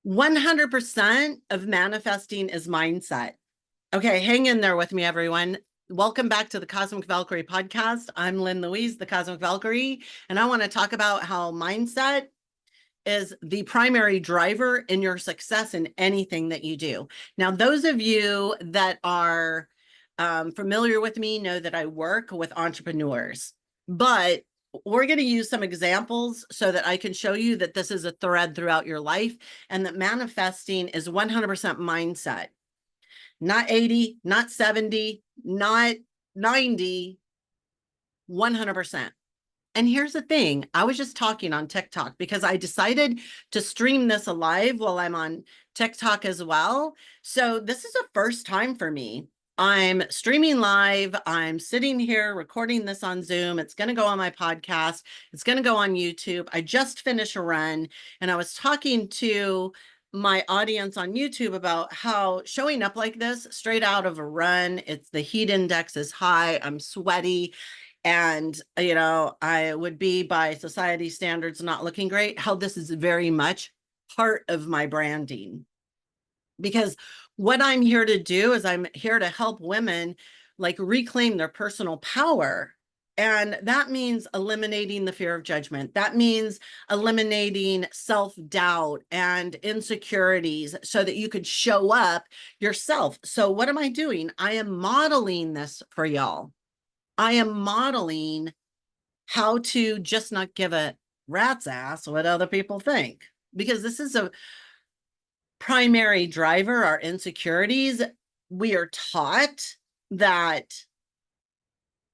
100% of manifesting is mindset. Okay, hang in there with me, everyone. Welcome back to the Cosmic Valkyrie podcast. I'm Lynn Louise, the Cosmic Valkyrie, and I want to talk about how mindset is the primary driver in your success in anything that you do. Now, those of you that are familiar with me know that I work with entrepreneurs, but we're going to use some examples so that I can show you that this is a thread throughout your life and that manifesting is 100% mindset, not 80, not 70, not 90, 100%. And here's the thing, I was just talking on TikTok because I decided to stream this live while I'm on TikTok as well. So this is a first time for me. I'm streaming live. I'm sitting here recording this on Zoom. It's going to go on my podcast. It's going to go on YouTube. I just finished a run and I was talking to my audience on YouTube about how showing up like this straight out of a run, it's the heat index is high. I'm sweaty. And, I would be by society standards not looking great, how this is very much part of my branding. Because what I'm here to do is I'm here to help women like reclaim their personal power. And that means eliminating the fear of judgment. That means eliminating self-doubt and insecurities so that you could show up yourself. So what am I doing? I am modeling this for y'all. I am modeling how to just not give a rat's ass what other people think, because this is a primary driver, our insecurities. We are taught that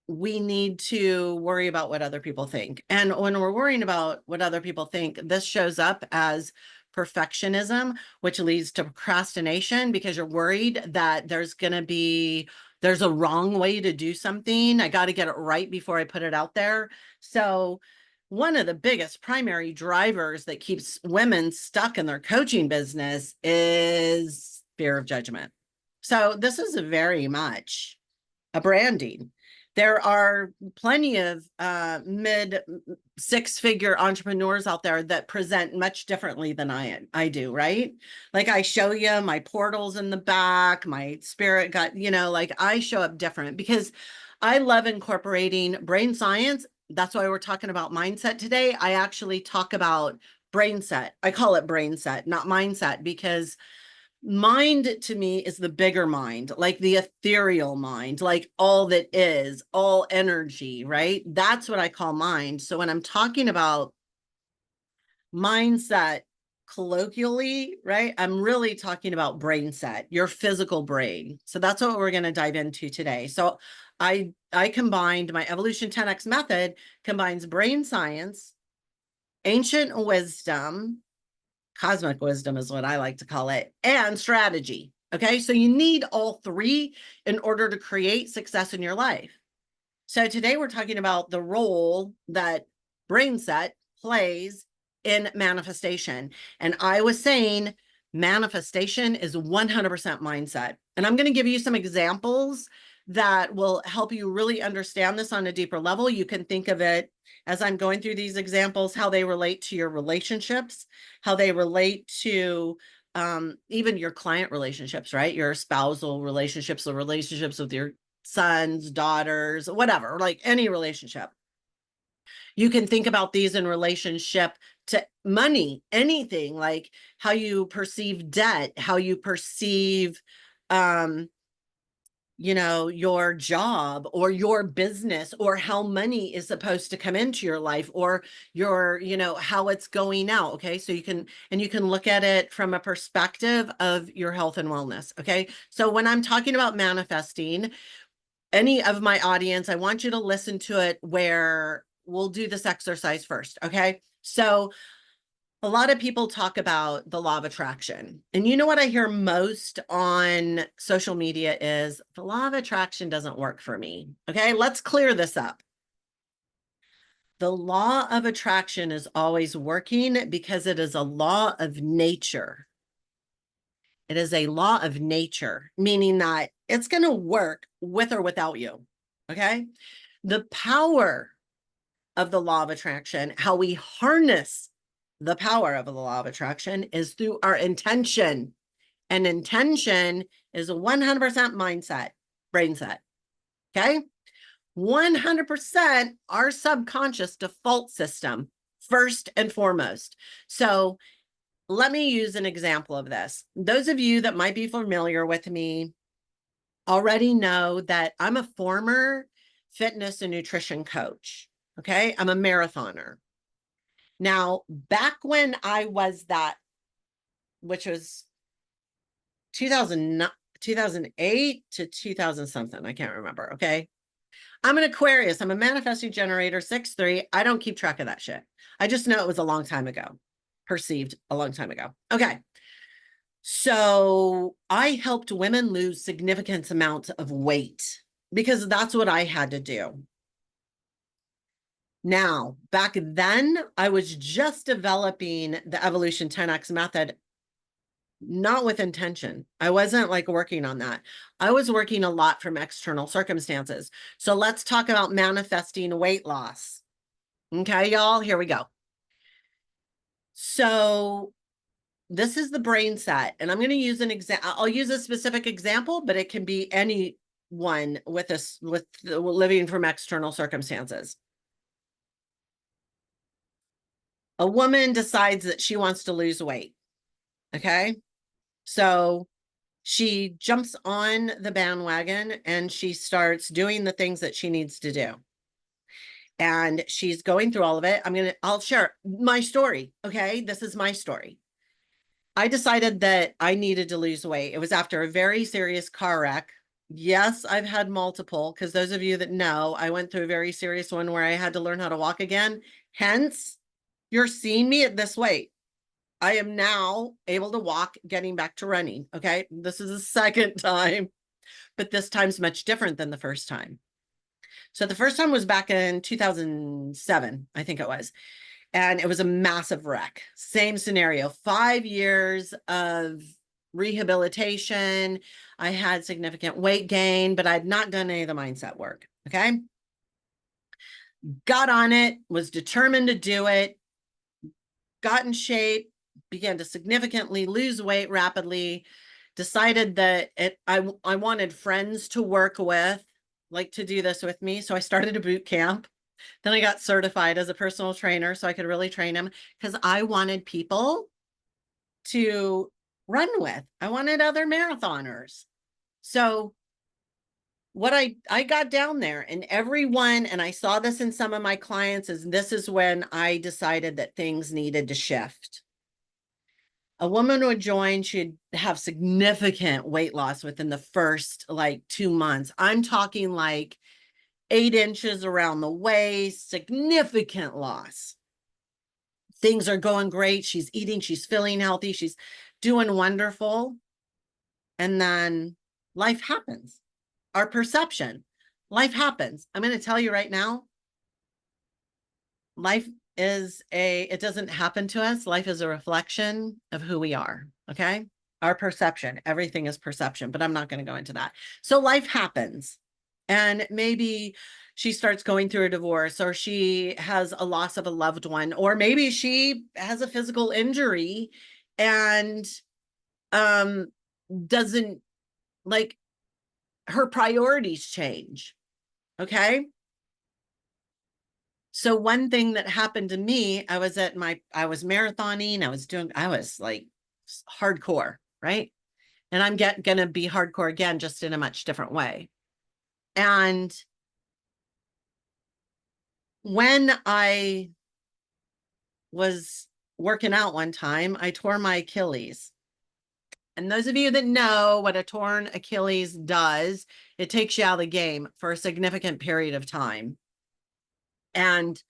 we need to worry about what other people think. And when we're worrying about what other people think, this shows up as perfectionism, which leads to procrastination because you're worried that there's a wrong way to do something. I got to get it right before I put it out there. So one of the biggest primary drivers that keeps women stuck in their coaching business is fear of judgment. So this is very much a branding. There are plenty of mid six-figure entrepreneurs out there that present much differently than I do, right? Like I show you my portals in the back, my spirit got, like I show up different because I love incorporating brain science. That's why we're talking about mindset today. I actually talk about brain set. I call it brain set, not mindset, because mind to me is the bigger mind, like the ethereal mind, like all that is, all energy, right? That's what I call mind. So when I'm talking about mindset colloquially, right, I'm really talking about brain set, your physical brain. So that's what we're going to dive into today. So I combined my Evolution 10X method, combines brain science, ancient wisdom, cosmic wisdom is what I like to call it, and strategy. Okay, so you need all three in order to create success in your life. So today we're talking about the role that brain set plays in manifestation. And I was saying manifestation is 100% mindset. And I'm going to give you some examples that will help you really understand this on a deeper level. You can think of it as I'm going through these examples, how they relate to your relationships, how they relate to even your client relationships, right? Your spousal relationships, the relationships with your sons, daughters, whatever, like any relationship. You can think about these in relationship to money, anything, like how you perceive debt, how you perceive your job or your business, or how money is supposed to come into your life, or how it's going out. Okay. So you can look at it from a perspective of your health and wellness. Okay. So when I'm talking about manifesting, any of my audience, I want you to listen to it where we'll do this exercise first. Okay. So a lot of people talk about the law of attraction. And you know what I hear most on social media is the law of attraction doesn't work for me. Okay, let's clear this up. The law of attraction is always working because it is a law of nature. It is a law of nature, meaning that it's going to work with or without you. Okay, the power of the law of attraction, how we harness the power of the law of attraction is through our intention. And intention is a 100% mindset, brain set. Okay. 100% our subconscious default system, first and foremost. So let me use an example of this. Those of you that might be familiar with me already know that I'm a former fitness and nutrition coach. Okay. I'm a marathoner. Now, back when I was that, which was 2008 to 2000 something, I can't remember. Okay. I'm an Aquarius. I'm a manifesting generator, 6'3". I don't keep track of that shit. I just know it was a long time ago, perceived a long time ago. Okay. So I helped women lose significant amounts of weight because that's what I had to do. Now, back then, I was just developing the Evolution 10X method, not with intention. I wasn't like working on that. I was working a lot from external circumstances. So let's talk about manifesting weight loss. Okay, y'all, here we go. So this is the brain set, and I'm going to use an example. I'll use a specific example, but it can be anyone with us with living from external circumstances. A woman decides that she wants to lose weight. Okay. So she jumps on the bandwagon and she starts doing the things that she needs to do. And she's going through all of it. I'll share my story. Okay. This is my story. I decided that I needed to lose weight. It was after a very serious car wreck. Yes, I've had multiple, because those of you that know, I went through a very serious one where I had to learn how to walk again. Hence, you're seeing me at this weight. I am now able to walk, getting back to running. Okay. This is the second time, but this time's much different than the first time. So the first time was back in 2007, I think it was. And it was a massive wreck. Same scenario, 5 years of rehabilitation. I had significant weight gain, but I'd not done any of the mindset work. Okay. Got on it, was determined to do it, got in shape, began to significantly lose weight rapidly, decided that I wanted friends to work with, like to do this with me. So I started a boot camp. Then I got certified as a personal trainer so I could really train them, because I wanted people to run with. I wanted other marathoners. So what I got down there, and everyone, and I saw this in some of my clients, is this is when I decided that things needed to shift. A woman would join, she'd have significant weight loss within the first like 2 months. I'm talking like 8 inches around the waist, significant loss. Things are going great. She's eating, she's feeling healthy, she's doing wonderful. And then life happens. Our perception, life happens. I'm going to tell you right now, life it doesn't happen to us. Life is a reflection of who we are. Okay. Our perception, everything is perception, but I'm not going to go into that. So life happens. And maybe she starts going through a divorce, or she has a loss of a loved one, or maybe she has a physical injury and doesn't, like, her priorities change. Okay. So one thing that happened to me, I was marathoning, I was like hardcore, right? And I'm gonna be hardcore again, just in a much different way. And when I was working out one time, I tore my Achilles. And those of you that know what a torn Achilles does, it takes you out of the game for a significant period of time. And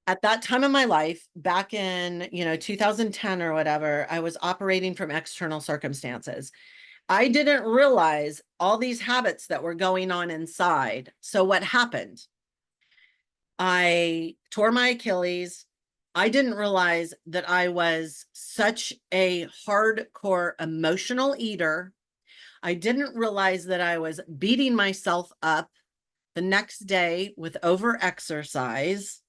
at that time of my life, back in 2010 or whatever, I was operating from external circumstances. I didn't realize all these habits that were going on inside. So what happened? I tore my Achilles. I didn't realize that I was such a hardcore emotional eater. I didn't realize that I was beating myself up the next day with over exercise.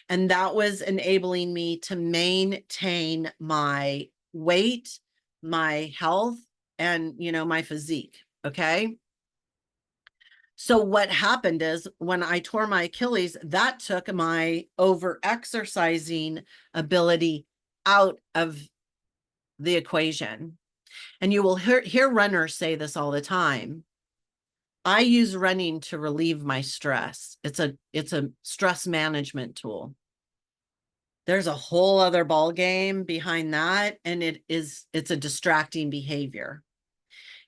And that was enabling me to maintain my weight, my health, and, my physique. Okay. So what happened is when I tore my Achilles, that took my over exercising ability out of the equation. And you will hear runners say this all the time. I use running to relieve my stress. It's a stress management tool. There's a whole other ball game behind that, and it's a distracting behavior.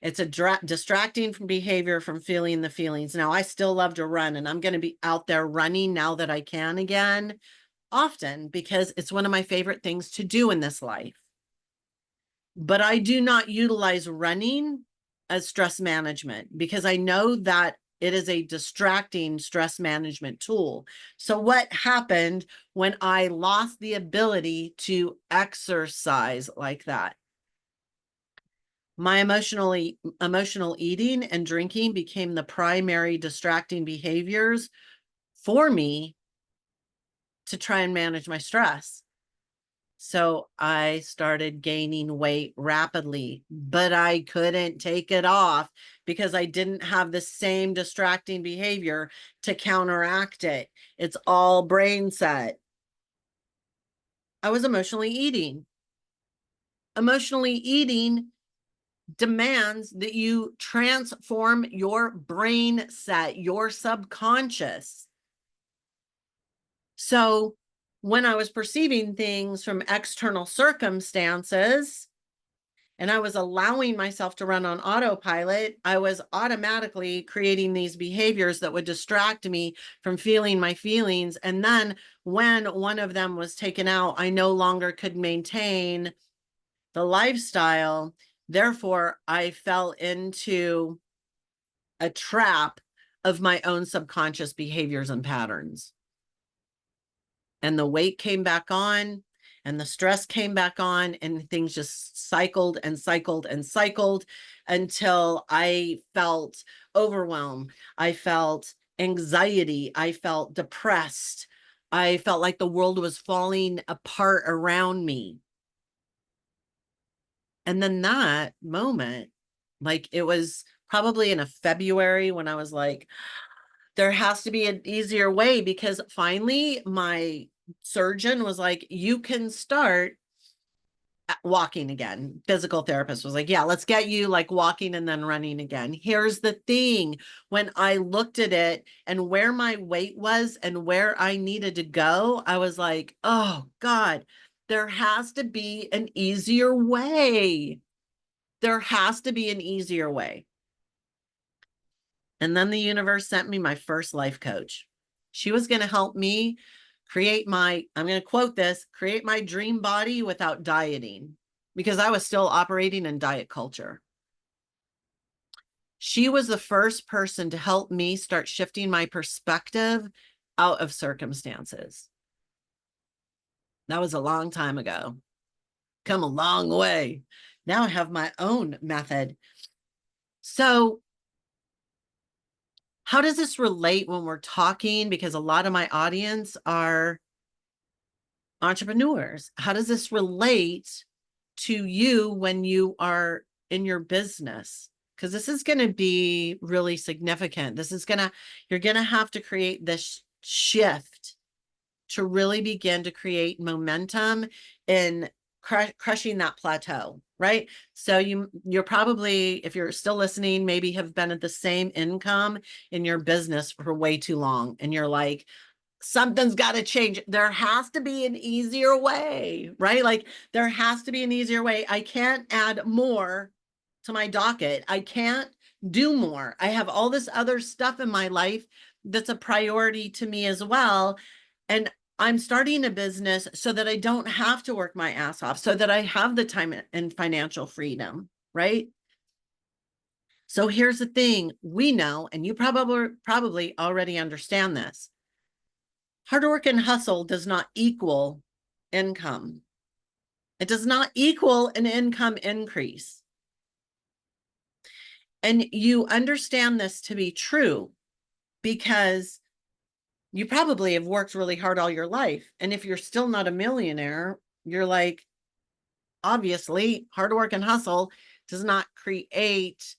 It's a distracting from behavior from feeling the feelings. Now, I still love to run, and I'm going to be out there running now that I can again often because it's one of my favorite things to do in this life. But I do not utilize running as stress management because I know that it is a distracting stress management tool. So what happened when I lost the ability to exercise like that? My emotional eating and drinking became the primary distracting behaviors for me to try and manage my stress. So I started gaining weight rapidly, but I couldn't take it off because I didn't have the same distracting behavior to counteract it. It's all brain set. I was emotionally eating. Emotionally eating demands that you transform your brain set, your subconscious. So when I was perceiving things from external circumstances and I was allowing myself to run on autopilot, I was automatically creating these behaviors that would distract me from feeling my feelings. And then when one of them was taken out, I no longer could maintain the lifestyle. Therefore, I fell into a trap of my own subconscious behaviors and patterns. And the weight came back on, and the stress came back on, and things just cycled and cycled and cycled until I felt overwhelmed. I felt anxiety. I felt depressed. I felt like the world was falling apart around me. And then that moment, like it was probably in a February when I was like, there has to be an easier way, because finally my surgeon was like, you can start walking again. Physical therapist was like, yeah, let's get you like walking and then running again. Here's the thing. When I looked at it and where my weight was and where I needed to go, I was like, oh God, there has to be an easier way. There has to be an easier way. And then the universe sent me my first life coach. She was going to help me create I'm going to quote this, create my dream body without dieting, because I was still operating in diet culture. She was the first person to help me start shifting my perspective out of circumstances. That was a long time ago. Come a long way. Now I have my own method. So how does this relate when we're talking? Because a lot of my audience are entrepreneurs. How does this relate to you when you are in your business? Because this is going to be really significant. You're going to have to create this shift to really begin to create momentum in crushing that plateau, right? So you're probably, if you're still listening, maybe have been at the same income in your business for way too long. And you're like, something's got to change. There has to be an easier way, right? Like there has to be an easier way. I can't add more to my docket. I can't do more. I have all this other stuff in my life that's a priority to me as well. And I'm starting a business so that I don't have to work my ass off, so that I have the time and financial freedom, right? So here's the thing. We know, and you probably already understand this. Hard work and hustle does not equal income. It does not equal an income increase. And you understand this to be true because You probably have worked really hard all your life. And if you're still not a millionaire, you're like, obviously, hard work and hustle does not create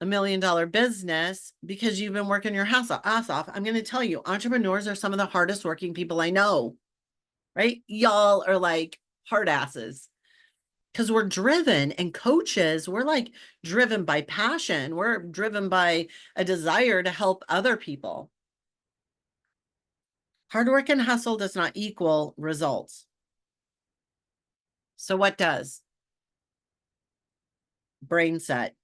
$1 million business because you've been working your ass off. I'm going to tell you, entrepreneurs are some of the hardest working people I know, right? Y'all are like hard asses because we're driven, and coaches, we're like driven by passion. We're driven by a desire to help other people. Hard work and hustle does not equal results. So what does? Brain set.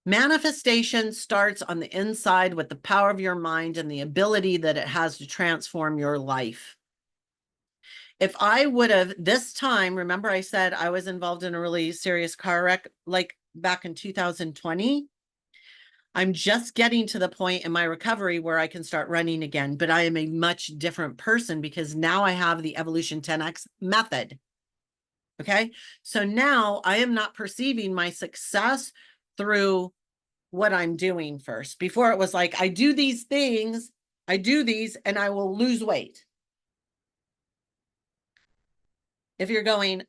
Manifestation starts on the inside with the power of your mind and the ability that it has to transform your life. If I would have this time, remember I said I was involved in a really serious car wreck like back in 2020. I'm just getting to the point in my recovery where I can start running again, but I am a much different person because now I have the Evolution 10X method. Okay. So now I am not perceiving my success through what I'm doing first. Before it was like, I do these things, I do these, and I will lose weight. If you're going,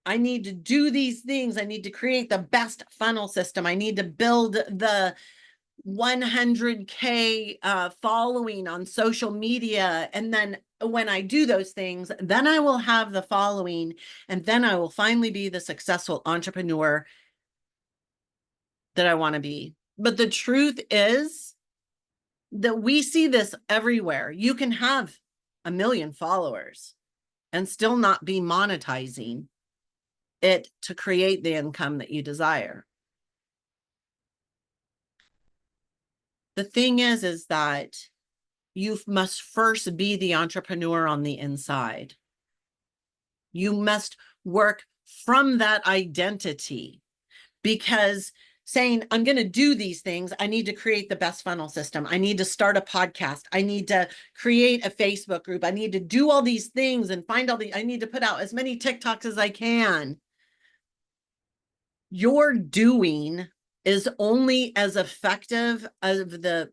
I need to do these things, I need to create the best funnel system, I need to build the 100K following on social media. And then when I do those things, then I will have the following, and then I will finally be the successful entrepreneur that I want to be. But the truth is that we see this everywhere. You can have 1 million followers and still not be monetizing it to create the income that you desire. The thing is that you must first be the entrepreneur on the inside. You must work from that identity, because saying, I'm going to do these things, I need to create the best funnel system, I need to start a podcast, I need to create a Facebook group, I need to do all these things and find all the, I need to put out as many TikToks as I can. Your doing is only as effective as the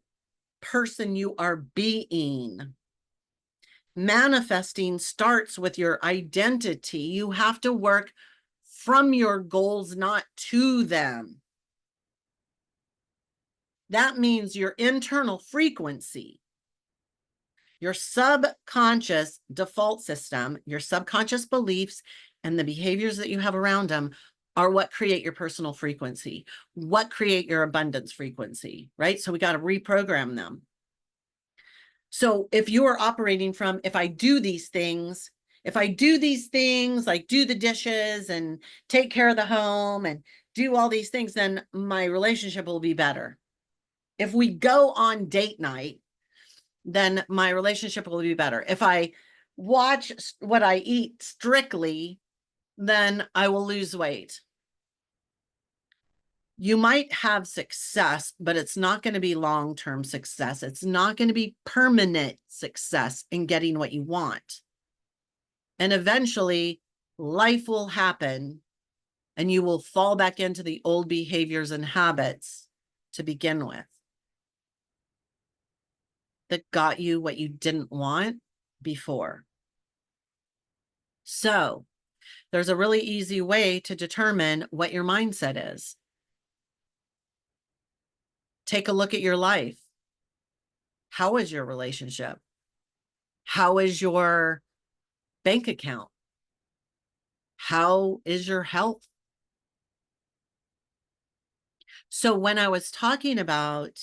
person you are being. Manifesting starts with your identity. You have to work from your goals, not to them. That means your internal frequency, your subconscious default system, your subconscious beliefs, and the behaviors that you have around them are what create your personal frequency, what create your abundance frequency, right? So we got to reprogram them. So if you are operating from, if I do these things, like do the dishes and take care of the home and do all these things, then my relationship will be better. If we go on date night, then my relationship will be better. If I watch what I eat strictly, then I will lose weight. You might have success, but it's not going to be long-term success. It's not going to be permanent success in getting what you want. And eventually, life will happen and you will fall back into the old behaviors and habits to begin with that got you what you didn't want before. So there's a really easy way to determine what your mindset is. Take a look at your life. How is your relationship? How is your bank account? How is your health? So when I was talking about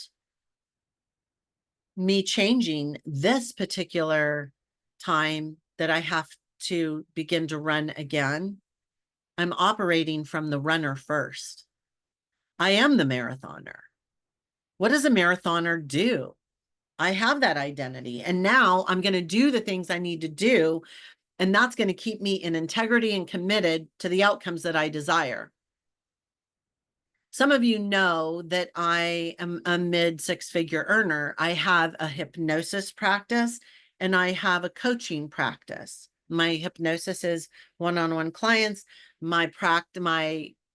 me changing this particular time that I have to begin to run again, I'm operating from the runner first. I am the marathoner. What does a marathoner do? I have that identity. And now I'm going to do the things I need to do. And that's going to keep me in integrity and committed to the outcomes that I desire. Some of you know that I am a mid-six-figure earner. I have a hypnosis practice and I have a coaching practice. My hypnosis is one-on-one clients. My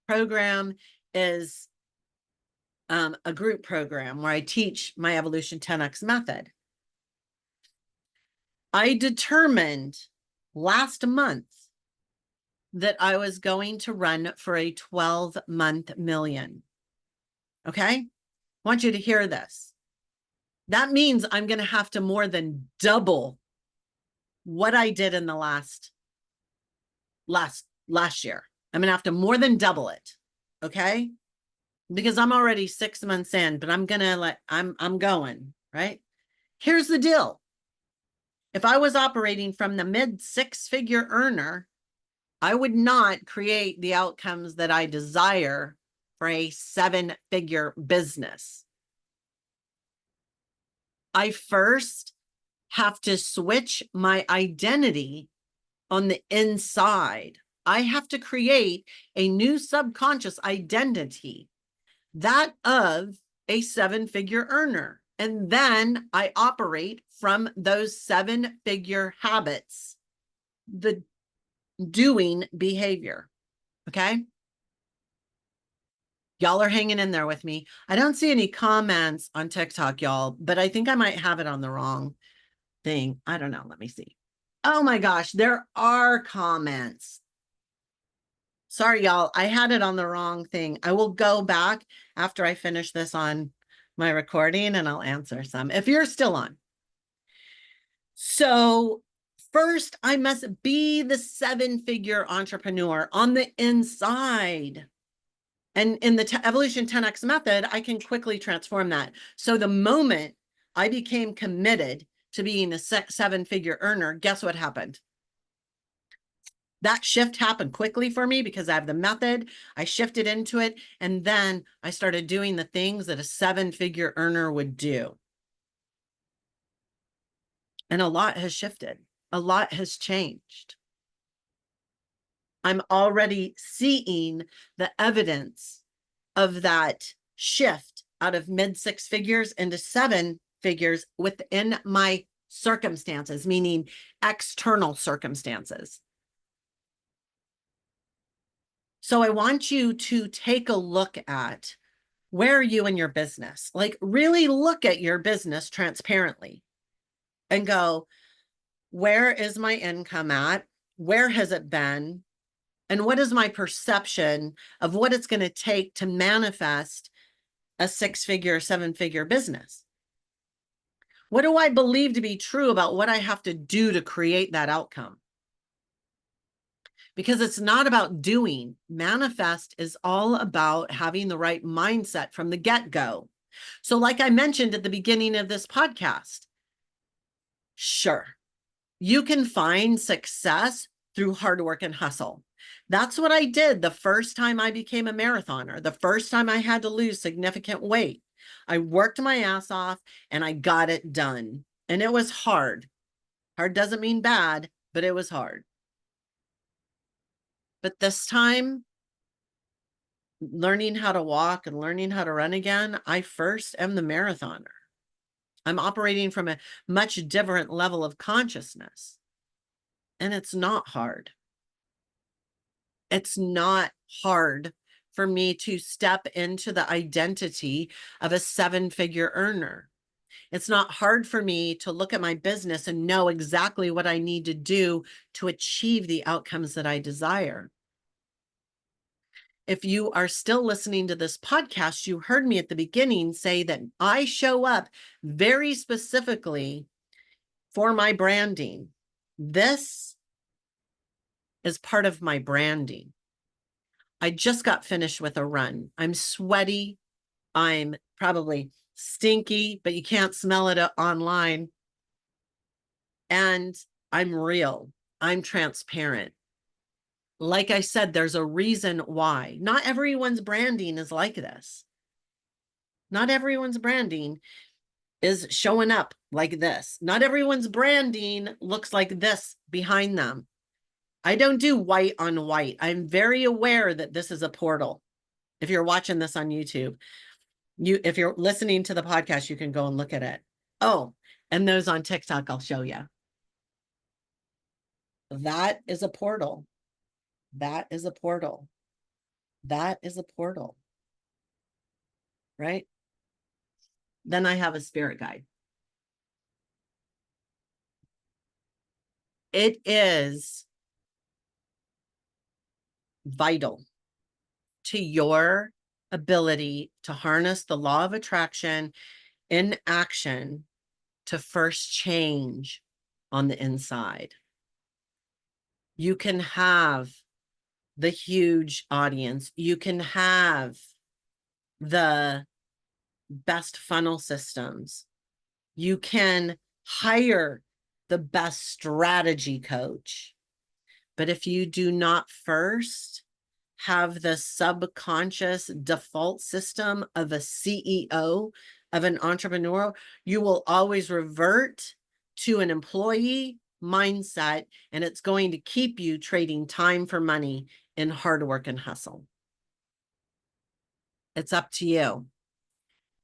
program is a group program where I teach my Evolution 10X method. I determined last month that I was going to run for a 12-month million. Okay? I want you to hear this. That means I'm going to have to more than double what I did in the last year. I'm going to have to more than double it. Okay? Because I'm already 6 months in, but I'm going, right? Here's the deal. If I was operating from the mid 6-figure earner, I would not create the outcomes that I desire for a 7-figure business. I first have to switch my identity on the inside. I have to create a new subconscious identity, that of a 7-figure earner. And then I operate from those 7-figure habits, the doing behavior. Okay. Y'all are hanging in there with me. I don't see any comments on TikTok, y'all, but I think I might have it on the wrong thing. I don't know. Let me see. Oh my gosh, there are comments. Sorry, y'all. I had it on the wrong thing. I will go back after I finish this on my recording and I'll answer some if you're still on. So first, I must be the 7-figure entrepreneur on the inside. And in the Evolution 10X method, I can quickly transform that. So the moment I became committed to being a 7-figure earner, guess what happened? That shift happened quickly for me because I have the method. I shifted into it. And then I started doing the things that a 7-figure earner would do. And a lot has shifted. A lot has changed. I'm already seeing the evidence of that shift out of mid 6 figures into 7 figures within my circumstances, meaning external circumstances. So I want you to take a look at where are you in your business? Like really look at your business transparently and go, where is my income at? Where has it been? And what is my perception of what it's going to take to manifest a 6-figure, 7-figure business? What do I believe to be true about what I have to do to create that outcome? Because it's not about doing. Manifest is all about having the right mindset from the get-go. So like I mentioned at the beginning of this podcast, sure, you can find success through hard work and hustle. That's what I did the first time I became a marathoner, the first time I had to lose significant weight. I worked my ass off and I got it done. And it was hard. Hard doesn't mean bad, but it was hard. But this time, learning how to walk and learning how to run again, I first am the marathoner. I'm operating from a much different level of consciousness. And it's not hard. It's not hard for me to step into the identity of a 7-figure earner. It's not hard for me to look at my business and know exactly what I need to do to achieve the outcomes that I desire. If you are still listening to this podcast, you heard me at the beginning say that I show up very specifically for my branding. This is part of my branding. I just got finished with a run. I'm sweaty. I'm probably stinky, but you can't smell it online. And I'm real. I'm transparent. Like I said, there's a reason why. Not everyone's branding is like this. Not everyone's branding is showing up like this. Not everyone's branding looks like this behind them. I don't do white on white. I'm very aware that this is a portal. If you're watching this on YouTube, if you're listening to the podcast, you can go and look at it. Oh, and those on TikTok, I'll show you. That is a portal. That is a portal. That is a portal. Right? Then I have a spirit guide. It is vital to your ability to harness the law of attraction in action to first change on the inside. You can have the huge audience. You can have the best funnel systems. You can hire the best strategy coach. But if you do not first have the subconscious default system of a CEO, of an entrepreneur, you will always revert to an employee mindset, and it's going to keep you trading time for money in hard work and hustle. It's up to you.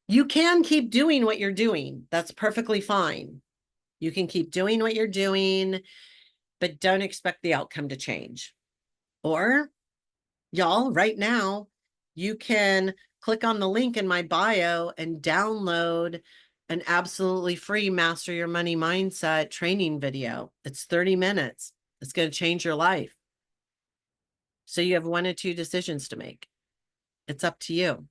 You can keep doing what you're doing. That's perfectly fine. You can keep doing what you're doing, but don't expect the outcome to change. Or, y'all, right now, you can click on the link in my bio and download an absolutely free Master Your Money Mindset training video. It's 30 minutes. It's going to change your life. So you have one or two decisions to make. It's up to you.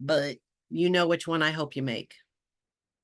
But you know which one I hope you make.